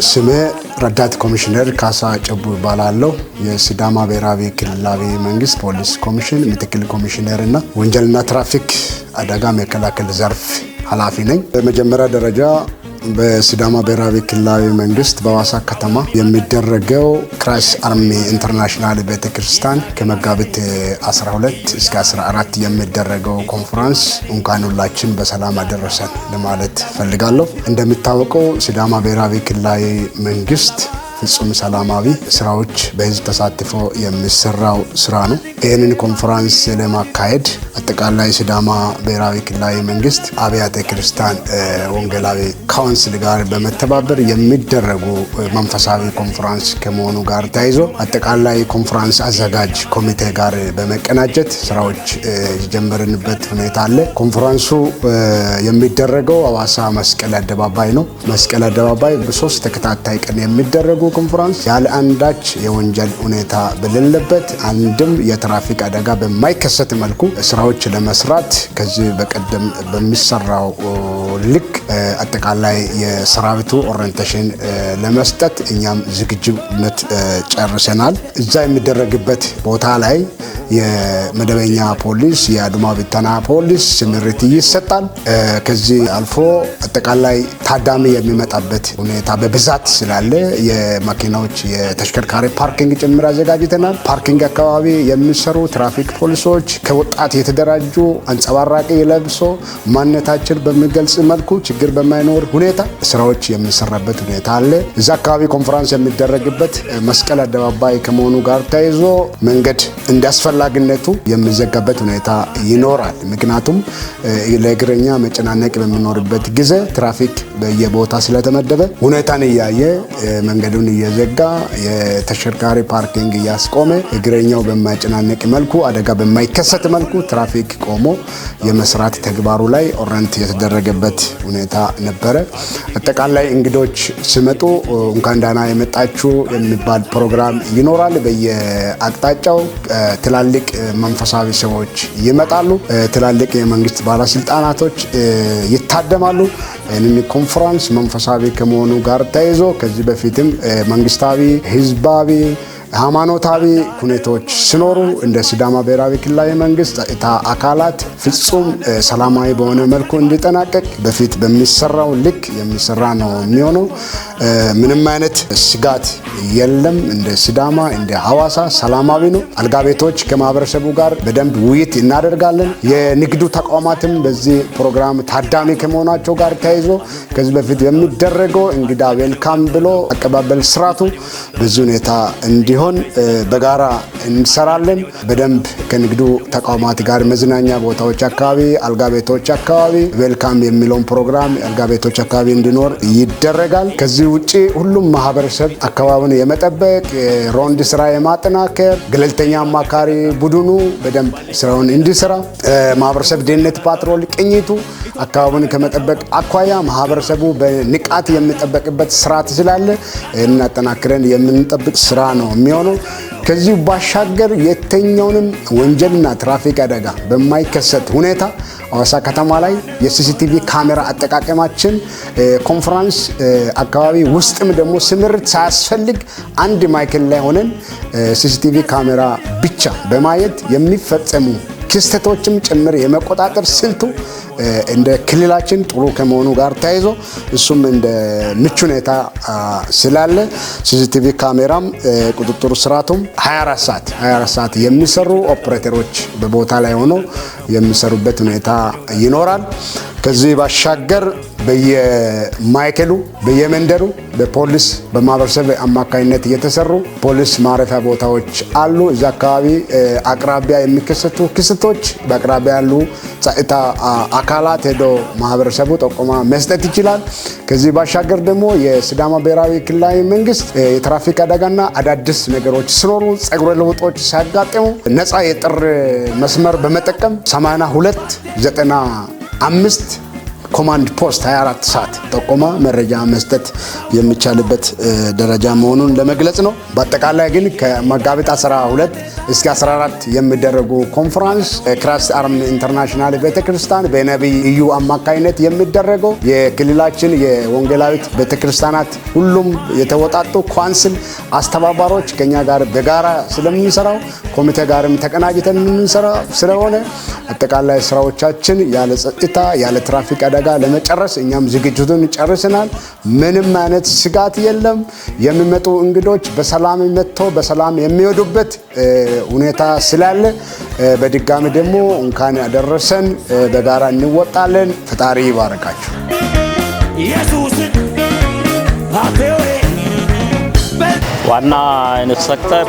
ስሜ ረዳት ኮሚሽነር ካሳ ጨቡ ይባላለሁ። የሲዳማ ብሔራዊ ክልላዊ መንግስት ፖሊስ ኮሚሽን ምክትል ኮሚሽነር እና ወንጀልና ትራፊክ አደጋ መከላከል ዘርፍ ኃላፊ ነኝ። በመጀመሪያ ደረጃ በሲዳማ ብሔራዊ ክልላዊ መንግስት በሐዋሳ ከተማ የሚደረገው ክራይስት አርሚ ኢንተርናሽናል ቤተክርስቲያን ከመጋቢት 12 እስከ 14 የሚደረገው ኮንፈረንስ እንኳን ሁላችን በሰላም አደረሰን ለማለት ፈልጋለሁ። እንደሚታወቀው ሲዳማ ብሔራዊ ክልላዊ መንግስት ፍጹም ሰላማዊ ስራዎች በህዝብ ተሳትፎ የሚሰራው ስራ ነው። ይህንን ኮንፈረንስ ለማካሄድ አጠቃላይ ሲዳማ ብሔራዊ ክልላዊ መንግስት አብያተ ክርስቲያን ወንጌላዊ ካውንስል ጋር በመተባበር የሚደረጉ መንፈሳዊ ኮንፈረንስ ከመሆኑ ጋር ተያይዞ አጠቃላይ ኮንፈረንስ አዘጋጅ ኮሚቴ ጋር በመቀናጀት ስራዎች የጀመርንበት ሁኔታ አለ። ኮንፈረንሱ የሚደረገው ሐዋሳ መስቀል አደባባይ ነው። መስቀል አደባባይ በሶስት ተከታታይ ቀን የሚደረጉ ኮንፈረንስ ያለ አንዳች የወንጀል ሁኔታ በሌለበት አንድም የትራፊክ አደጋ በማይከሰት መልኩ ስራዎች ለመስራት ከዚህ በቀደም በሚሰራው ልክ አጠቃላይ የሰራዊቱ ኦሪየንቴሽን ለመስጠት እኛም ዝግጁነት ጨርሰናል። እዛ የሚደረግበት ቦታ ላይ የመደበኛ ፖሊስ የአድማ ብተና ፖሊስ ስምሪት ይሰጣል። ከዚህ አልፎ አጠቃላይ ታዳሚ የሚመጣበት ሁኔታ በብዛት ስላለ የመኪናዎች የተሽከርካሪ ፓርኪንግ ጭምር አዘጋጅተናል። ፓርኪንግ አካባቢ የሚሰሩ ትራፊክ ፖሊሶች ከወጣት የተደራጁ አንጸባራቂ ለብሶ ማንነታችን በሚገልጽ መልኩ ችግር በማይኖር ሁኔታ ስራዎች የሚሰራበት ሁኔታ አለ። እዛ አካባቢ ኮንፈረንስ የሚደረግበት መስቀል አደባባይ ከመሆኑ ጋር ተያይዞ መንገድ እንዳስፈላጊነቱ የሚዘጋበት ሁኔታ ይኖራል። ምክንያቱም ለእግረኛ መጨናነቅ በሚኖርበት ጊዜ ትራፊክ በየቦታ ስለተመደበ ሁኔታን እያየ መንገዱን እየዘጋ የተሽከርካሪ ፓርኪንግ እያስቆመ እግረኛው በማይጨናነቅ መልኩ አደጋ በማይከሰት መልኩ ትራፊክ ቆሞ የመስራት ተግባሩ ላይ ኦሪየንት የተደረገበት ሁኔታ ነበረ። አጠቃላይ እንግዶች ሲመጡ እንኳን ደህና የመጣችሁ የሚባል ፕሮግራም ይኖራል። በየአቅጣጫው ትላልቅ መንፈሳዊ ሰዎች ይመጣሉ። ትላልቅ የመንግስት ባለስልጣናቶች ይታደማሉ። ይህንን ኮንፈረንስ መንፈሳዊ ከመሆኑ ጋር ተያይዞ ከዚህ በፊትም መንግስታዊ፣ ህዝባዊ፣ ሃይማኖታዊ ሁኔታዎች ሲኖሩ እንደ ሲዳማ ብሔራዊ ክልላዊ መንግስት አካላት ፍጹም ሰላማዊ በሆነ መልኩ እንዲጠናቀቅ በፊት በሚሰራው ልክ የሚሰራ ነው የሚሆነው። ምንም አይነት ስጋት የለም። እንደ ሲዳማ እንደ ሐዋሳ ሰላማዊ ነው። አልጋ ቤቶች ከማህበረሰቡ ጋር በደንብ ውይይት እናደርጋለን። የንግዱ ተቋማትም በዚህ ፕሮግራም ታዳሚ ከመሆናቸው ጋር ተያይዞ ከዚህ በፊት የሚደረገው እንግዳ ዌልካም ብሎ አቀባበል ስርዓቱ በዚህ ሁኔታ እንዲሆን በጋራ እንሰራለን። በደንብ ከንግዱ ተቋማት ጋር መዝናኛ ቦታዎች አካባቢ፣ አልጋ ቤቶች አካባቢ ዌልካም የሚለውን ፕሮግራም አልጋ ቤቶች አካባቢ እንዲኖር ይደረጋል። ከዚህ ውጪ ሁሉም ማህበረሰብ አካባቢውን የመጠበቅ ሮንድ ስራ የማጠናከር ገለልተኛ አማካሪ ቡድኑ በደንብ ስራውን እንዲሰራ ማህበረሰብ ደህንነት ፓትሮል ቅኝቱ አካባቢውን ከመጠበቅ አኳያ ማህበረሰቡ በንቃት የሚጠበቅበት ስርዓት ስላለ እናጠናክረን የምንጠብቅ ስራ ነው የሚሆነው። ከዚህ ባሻገር የተኛውንም ወንጀልና ትራፊክ አደጋ በማይከሰት ሁኔታ ሐዋሳ ከተማ ላይ የሲሲቲቪ ካሜራ አጠቃቀማችን ኮንፈረንስ አካባቢ ውስጥም ደግሞ ስምርት ሳያስፈልግ አንድ ማይክል ላይ ሆነን ሲሲቲቪ ካሜራ ብቻ በማየት የሚፈጸሙ ክስተቶችም ጭምር የመቆጣጠር ስልቱ እንደ ክልላችን ጥሩ ከመሆኑ ጋር ተያይዞ እሱም እንደ ምቹ ሁኔታ ስላለ ሲሲቲቪ ካሜራም ቁጥጥር ስርዓቱም 24 ሰዓት የሚሰሩ ኦፕሬተሮች በቦታ ላይ ሆነው የሚሰሩበት ሁኔታ ይኖራል። ከዚህ ባሻገር በየማይከሉ በየመንደሩ በፖሊስ በማህበረሰብ አማካኝነት እየተሰሩ ፖሊስ ማረፊያ ቦታዎች አሉ። እዛ አካባቢ አቅራቢያ የሚከሰቱ ክስተቶች በአቅራቢያ ያሉ ጸጥታ አካላት ሄዶ ማህበረሰቡ ጠቆማ መስጠት ይችላል። ከዚህ ባሻገር ደግሞ የሲዳማ ብሔራዊ ክልላዊ መንግስት የትራፊክ አደጋና አዳዲስ ነገሮች ሲኖሩ ጸጉረ ለውጦች ሲያጋጥሙ ነፃ የጥሪ መስመር በመጠቀም 8295 ኮማንድ ፖስት 24 ሰዓት ጠቆማ መረጃ መስጠት የሚቻልበት ደረጃ መሆኑን ለመግለጽ ነው። በአጠቃላይ ግን ከመጋቢት 12 እስከ 14 የሚደረጉ ኮንፈረንስ ክራይስት አርሚ ኢንተርናሽናል ቤተክርስቲያን በነቢይ እዩ አማካይነት የሚደረገው የክልላችን የወንጌላዊት ቤተክርስቲያናት ሁሉም የተወጣጡ ካውንስል አስተባባሪዎች ከኛ ጋር በጋራ ስለምንሰራው ኮሚቴ ጋርም ተቀናጅተን የምንሰራ ስለሆነ አጠቃላይ ስራዎቻችን ያለ ጸጥታ ያለ ትራፊክ አደጋ ለመጨረስ እኛም ዝግጅቱን ጨርሰናል። ምንም አይነት ስጋት የለም። የሚመጡ እንግዶች በሰላም መጥተው በሰላም የሚወዱበት ሁኔታ ስላለ በድጋሚ ደግሞ እንኳን ያደረሰን በጋራ እንወጣለን። ፈጣሪ ይባርካችሁ። ዋና ኢንስፔክተር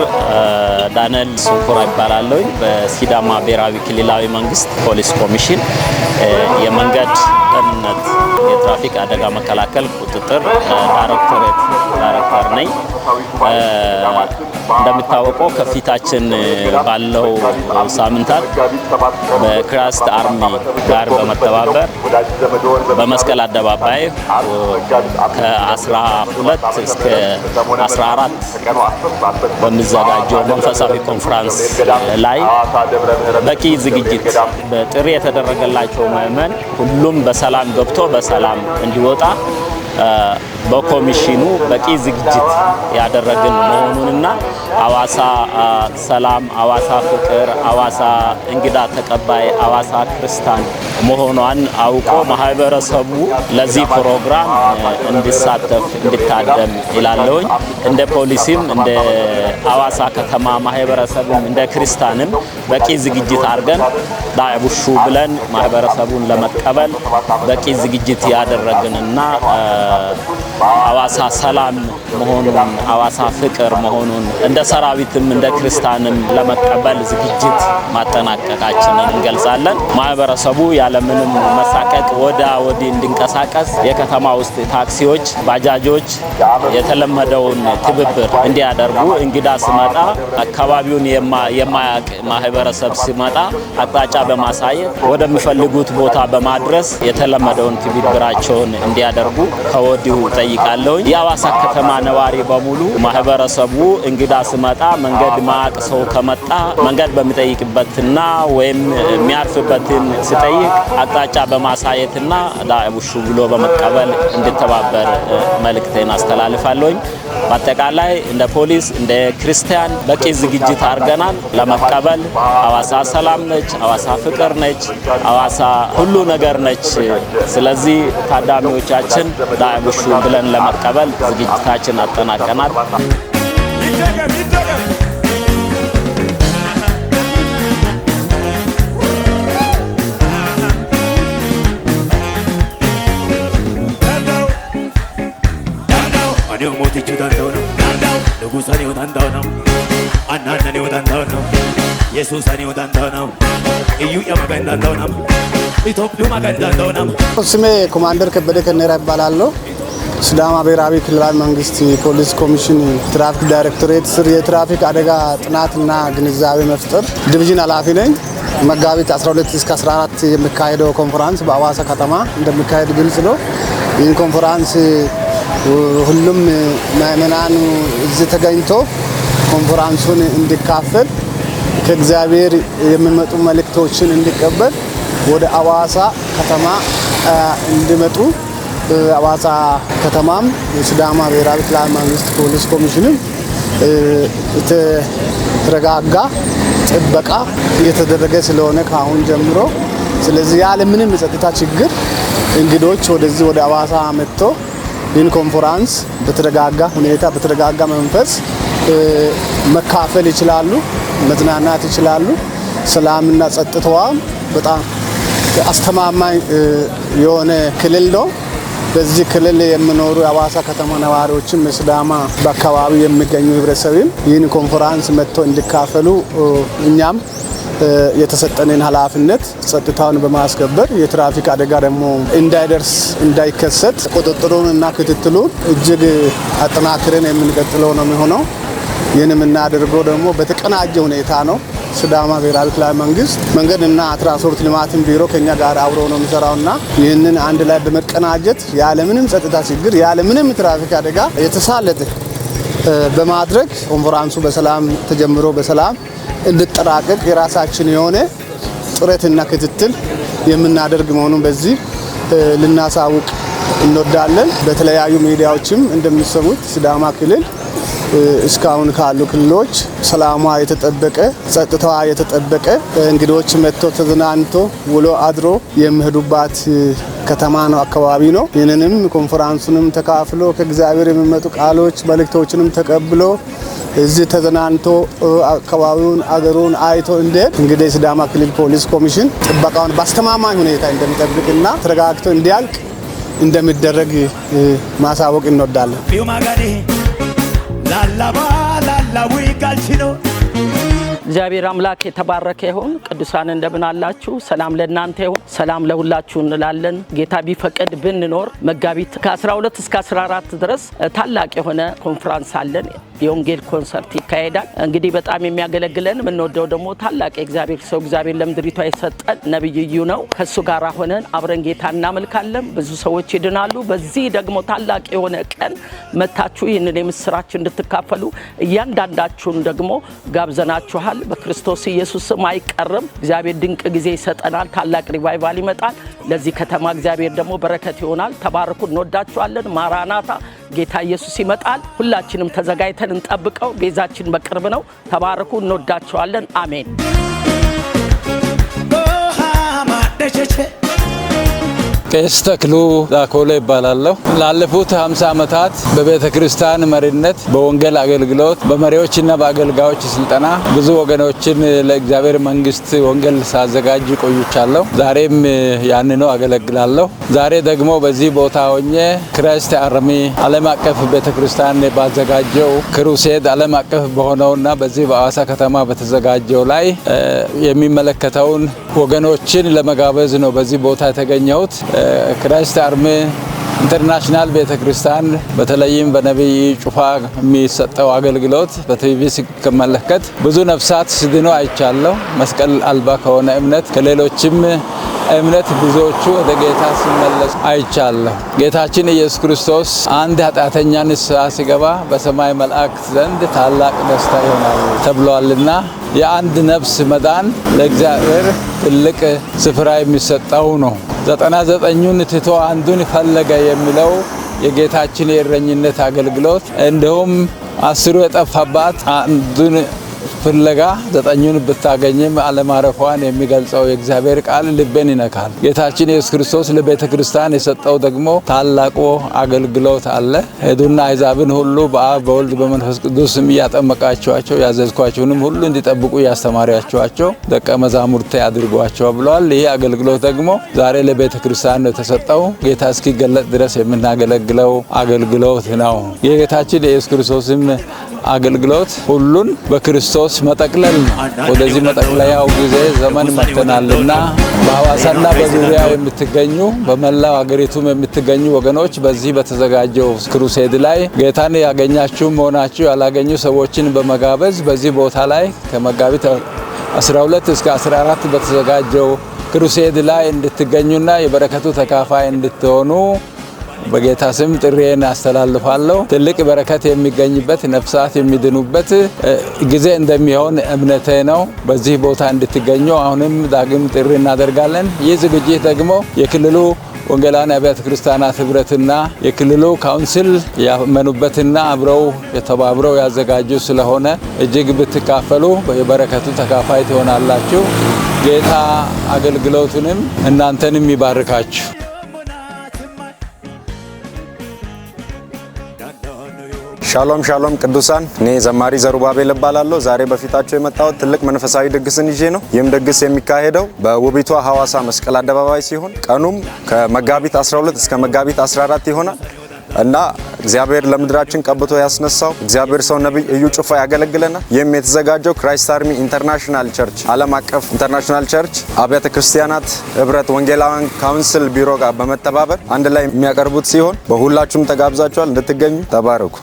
ዳንኤል ሶኮራ ይባላል። በሲዳማ ብሔራዊ ክልላዊ መንግስት ፖሊስ ኮሚሽን የመንገድ ደህንነት የትራፊክ አደጋ መከላከል ቁጥጥር ዳይሬክቶሬት ዳይሬክተር ነኝ። እንደሚታወቀው ከፊታችን ባለው ሳምንታት በክራይስት አርሚ ጋር በመተባበር በመስቀል አደባባይ ከ12 እስከ 14 በሚዘጋጀው መንፈሳዊ ኮንፈረንስ ላይ በቂ ዝግጅት በጥሪ የተደረገላቸው ምዕመናን ሁሉም በሰላም ገብቶ በሰላም እንዲወጣ በኮሚሽኑ በቂ ዝግጅት ያደረግን መሆኑንና አዋሳ ሰላም፣ አዋሳ ፍቅር፣ አዋሳ እንግዳ ተቀባይ፣ አዋሳ ክርስቲያን መሆኗን አውቆ ማህበረሰቡ ለዚህ ፕሮግራም እንዲሳተፍ እንዲታደም ይላለውኝ። እንደ ፖሊስም እንደ አዋሳ ከተማ ማህበረሰብም እንደ ክርስቲያንም በቂ ዝግጅት አድርገን ዳይቡሹ ብለን ማህበረሰቡን ለመቀበል በቂ ዝግጅት ያደረግንና አዋሳ ሰላም መሆኑን አዋሳ ፍቅር መሆኑን እንደ ሰራዊትም እንደ ክርስቲያንም ለመቀበል ዝግጅት ማጠናቀቃችንን እንገልጻለን። ማህበረሰቡ ያለምንም መሳቀቅ ወዲህ እንዲንቀሳቀስ የከተማ ውስጥ ታክሲዎች፣ ባጃጆች የተለመደውን ትብብር እንዲያደርጉ እንግዳ ሲመጣ አካባቢውን የማያውቅ ማህበረሰብ ሲመጣ አቅጣጫ በማሳየት ወደሚፈልጉት ቦታ በማድረስ የተለመደውን ትብብራቸውን እንዲያደርጉ ከወዲሁ ጠይቃለሁ። የአዋሳ ከተማ ነዋሪ በሙሉ ማህበረሰቡ እንግዳ ሲመጣ መንገድ ማቅ ሰው ከመጣ መንገድ በሚጠይቅበትና ወይም የሚያርፍበትን ሲጠይቅ አቅጣጫ በማሳየትና ዳይቡሹ ብሎ በመቀበል እንዲተባበር መልእክቴን አስተላልፋለሁ። በአጠቃላይ እንደ ፖሊስ እንደ ክርስቲያን በቂ ዝግጅት አድርገናል ለመቀበል። አዋሳ ሰላም ነች፣ አዋሳ ፍቅር ነች፣ አዋሳ ሁሉ ነገር ነች። ስለዚህ ታዳሚዎቻችን ዳይቡሹ ብለን ለመቀበል ዝግጅታችን አጠናቀናል። ስሜ ኮማንደር ከበደ ከነራ ይባላል። ሲዳማ ብሔራዊ ክልላዊ መንግስት ፖሊስ ኮሚሽን ትራፊክ ዳይሬክቶሬት ስር የትራፊክ አደጋ ጥናትና ግንዛቤ መፍጠር ዲቪዥን ኃላፊ ነኝ። መጋቢት 12 እስከ 14 የሚካሄደው ኮንፈረንስ በአዋሳ ከተማ እንደሚካሄድ ግልጽ ነው። ይህን ኮንፈረንስ ሁሉም ምዕመናን እዚህ ተገኝቶ ኮንፈረንሱን እንዲካፈል ከእግዚአብሔር የሚመጡ መልእክቶችን እንዲቀበል ወደ አዋሳ ከተማ እንዲመጡ አዋሳ ከተማም የሲዳማ ብሔራዊ ክልላዊ መንግስት ፖሊስ ኮሚሽንም የተረጋጋ ጥበቃ እየተደረገ ስለሆነ ከአሁን ጀምሮ ስለዚህ ያለ ምንም የጸጥታ ችግር እንግዶች ወደዚህ ወደ አዋሳ መጥቶ ይህን ኮንፈረንስ በተረጋጋ ሁኔታ በተረጋጋ መንፈስ መካፈል ይችላሉ፣ መዝናናት ይችላሉ። ሰላምና ጸጥታዋም በጣም አስተማማኝ የሆነ ክልል ነው። በዚህ ክልል የሚኖሩ የአዋሳ ከተማ ነዋሪዎችም የሲዳማ በአካባቢ የሚገኙ ህብረተሰብም ይህን ኮንፈረንስ መጥተው እንዲካፈሉ እኛም የተሰጠንን ኃላፊነት ጸጥታውን በማስከበር የትራፊክ አደጋ ደግሞ እንዳይደርስ እንዳይከሰት ቁጥጥሩን እና ክትትሉን እጅግ አጠናክረን የምንቀጥለው ነው የሚሆነው። ይህን የምናደርገው ደግሞ በተቀናጀ ሁኔታ ነው። ሲዳማ ብሔራዊ ክልላዊ መንግስት መንገድና ትራንስፖርት ልማትን ቢሮ ከኛ ጋር አብሮ ነው የሚሰራውና ይህንን አንድ ላይ በመቀናጀት ያለምንም ጸጥታ ችግር ያለምንም ትራፊክ አደጋ የተሳለጠ በማድረግ ኮንፈረንሱ በሰላም ተጀምሮ በሰላም እንዲጠናቀቅ የራሳችን የሆነ ጥረትና ክትትል የምናደርግ መሆኑን በዚህ ልናሳውቅ እንወዳለን። በተለያዩ ሚዲያዎችም እንደሚሰሙት ሲዳማ ክልል እስካሁን ካሉ ክልሎች ሰላሟ የተጠበቀ ጸጥታዋ የተጠበቀ እንግዶች መጥቶ ተዝናንቶ ውሎ አድሮ የሚሄዱባት ከተማ ነው፣ አካባቢ ነው። ይህንንም ኮንፈረንሱንም ተካፍሎ ከእግዚአብሔር የሚመጡ ቃሎች መልእክቶችንም ተቀብሎ እዚህ ተዝናንቶ አካባቢውን አገሩን አይቶ እንዴት እንግዲህ ሲዳማ ክልል ፖሊስ ኮሚሽን ጥበቃውን በአስተማማኝ ሁኔታ እንደሚጠብቅና ተረጋግቶ እንዲያልቅ እንደሚደረግ ማሳወቅ እንወዳለን። እግዚአብሔር አምላክ የተባረከ ይሁን። ቅዱሳን እንደምን አላችሁ? ሰላም ለእናንተ ይሁን፣ ሰላም ለሁላችሁ እንላለን። ጌታ ቢፈቅድ ብንኖር መጋቢት ከ12 እስከ 14 ድረስ ታላቅ የሆነ ኮንፈረንስ አለን። የወንጌል ኮንሰርት ይካሄዳል። እንግዲህ በጣም የሚያገለግለን የምንወደው ደግሞ ታላቅ የእግዚአብሔር ሰው እግዚአብሔር ለምድሪቷ የሰጠን ነብይ እዩ ነው። ከሱ ጋር ሆነን አብረን ጌታ እናመልካለን። ብዙ ሰዎች ይድናሉ። በዚህ ደግሞ ታላቅ የሆነ ቀን መታችሁ ይህንን የምስራች እንድትካፈሉ እያንዳንዳችሁን ደግሞ ጋብዘናችኋል። በክርስቶስ ኢየሱስ ስም አይቀርም። እግዚአብሔር ድንቅ ጊዜ ይሰጠናል። ታላቅ ሪቫይቫል ይመጣል። ለዚህ ከተማ እግዚአብሔር ደግሞ በረከት ይሆናል። ተባረኩ። እንወዳችኋለን። ማራናታ ጌታ ኢየሱስ ይመጣል። ሁላችንም ተዘጋጅተን እንጠብቀው። ቤዛችን በቅርብ ነው። ተባረኩ። እንወዳችኋለን። አሜን። ቄስ ተክሉ ዳኮሎ ይባላለሁ። ላለፉት 50 ዓመታት በቤተ ክርስቲያን መሪነት፣ በወንጌል አገልግሎት፣ በመሪዎችና በአገልጋዮች ስልጠና ብዙ ወገኖችን ለእግዚአብሔር መንግስት ወንጌል ሳዘጋጅ ቆይቻለሁ። ዛሬም ያንኑ አገለግላለሁ። ዛሬ ደግሞ በዚህ ቦታ ሆኜ ክራይስት አርሚ ዓለም አቀፍ ቤተ ክርስቲያን ባዘጋጀው ክሩሴድ ዓለም አቀፍ በሆነውና በዚህ በአዋሳ ከተማ በተዘጋጀው ላይ የሚመለከተውን ወገኖችን ለመጋበዝ ነው በዚህ ቦታ የተገኘሁት። ክራይስት አርሚ ኢንተርናሽናል ቤተክርስቲያን በተለይም በነብይ ጩፋ የሚሰጠው አገልግሎት በቲቪ ሲመለከት ብዙ ነፍሳት ሲድኑ አይቻለሁ። መስቀል አልባ ከሆነ እምነት ከሌሎችም እምነት ብዙዎቹ ወደ ጌታ ሲመለሱ አይቻለሁ። ጌታችን ኢየሱስ ክርስቶስ አንድ ኃጢአተኛ ንስሐ ሲገባ በሰማይ መላእክት ዘንድ ታላቅ ደስታ ይሆናል ተብሏልና የአንድ ነፍስ መዳን ለእግዚአብሔር ትልቅ ስፍራ የሚሰጠው ነው። 99ን ትቶ አንዱን ፈለገ የሚለው የጌታችን የእረኝነት አገልግሎት እንዲሁም 10 የጠፋባት አንዱን ፍለጋ 9ን ብታገኝም አለማረፏን የሚገልጸው የእግዚአብሔር ቃል ልቤን ይነካል። ጌታችን ኢየሱስ ክርስቶስ ለቤተ ክርስቲያን የሰጠው ደግሞ ታላቁ አገልግሎት አለ። ሄዱና አሕዛብን ሁሉ በአብ በወልድ በመንፈስ ቅዱስ እያጠመቃችኋቸው ያዘዝኳችሁንም ሁሉ እንዲጠብቁ ያስተማራችኋቸው ደቀ መዛሙርቴ አድርጓቸው ብለዋል። ይህ አገልግሎት ደግሞ ዛሬ ለቤተ ክርስቲያን ነው የተሰጠው። ጌታ እስኪገለጥ ድረስ የምናገለግለው አገልግሎት ነው። የጌታችን የኢየሱስ ክርስቶስም አገልግሎት ሁሉን በክርስቶስ መጠቅለል ነው። ወደዚህ መጠቅለያው ጊዜ ዘመን መጥተናልና በሐዋሳና በዙሪያ የምትገኙ በመላው ሀገሪቱም የምትገኙ ወገኖች በዚህ በተዘጋጀው ክሩሴድ ላይ ጌታን ያገኛችሁ መሆናችሁ ያላገኙ ሰዎችን በመጋበዝ በዚህ ቦታ ላይ ከመጋቢት 12 እስከ 14 በተዘጋጀው ክሩሴድ ላይ እንድትገኙና የበረከቱ ተካፋይ እንድትሆኑ በጌታ ስም ጥሪዬን አስተላልፋለሁ። ትልቅ በረከት የሚገኝበት ነፍሳት የሚድኑበት ጊዜ እንደሚሆን እምነቴ ነው። በዚህ ቦታ እንድትገኙ አሁንም ዳግም ጥሪ እናደርጋለን። ይህ ዝግጅት ደግሞ የክልሉ ወንጌላውያን አብያተ ክርስቲያናት ህብረትና የክልሉ ካውንስል ያመኑበትና አብረው የተባብረው ያዘጋጁ ስለሆነ እጅግ ብትካፈሉ የበረከቱ ተካፋይ ትሆናላችሁ። ጌታ አገልግሎቱንም እናንተንም ይባርካችሁ። ሻሎም ሻሎም ቅዱሳን፣ እኔ ዘማሪ ዘሩባቤል እባላለሁ። ዛሬ በፊታችሁ የመጣሁት ትልቅ መንፈሳዊ ድግስን ይዤ ነው። ይህም ድግስ የሚካሄደው በውቢቷ ሐዋሳ መስቀል አደባባይ ሲሆን ቀኑም ከመጋቢት 12 እስከ መጋቢት 14 ይሆናል እና እግዚአብሔር ለምድራችን ቀብቶ ያስነሳው እግዚአብሔር ሰው ነብይ እዩ ጩፋ ያገለግለናል። ይህም የተዘጋጀው ክራይስት አርሚ ኢንተርናሽናል ቸርች ዓለም አቀፍ ኢንተርናሽናል ቸርች አብያተ ክርስቲያናት ህብረት ወንጌላውያን ካውንስል ቢሮ ጋር በመተባበር አንድ ላይ የሚያቀርቡት ሲሆን በሁላችሁም ተጋብዛችኋል። እንድትገኙ ተባረኩ።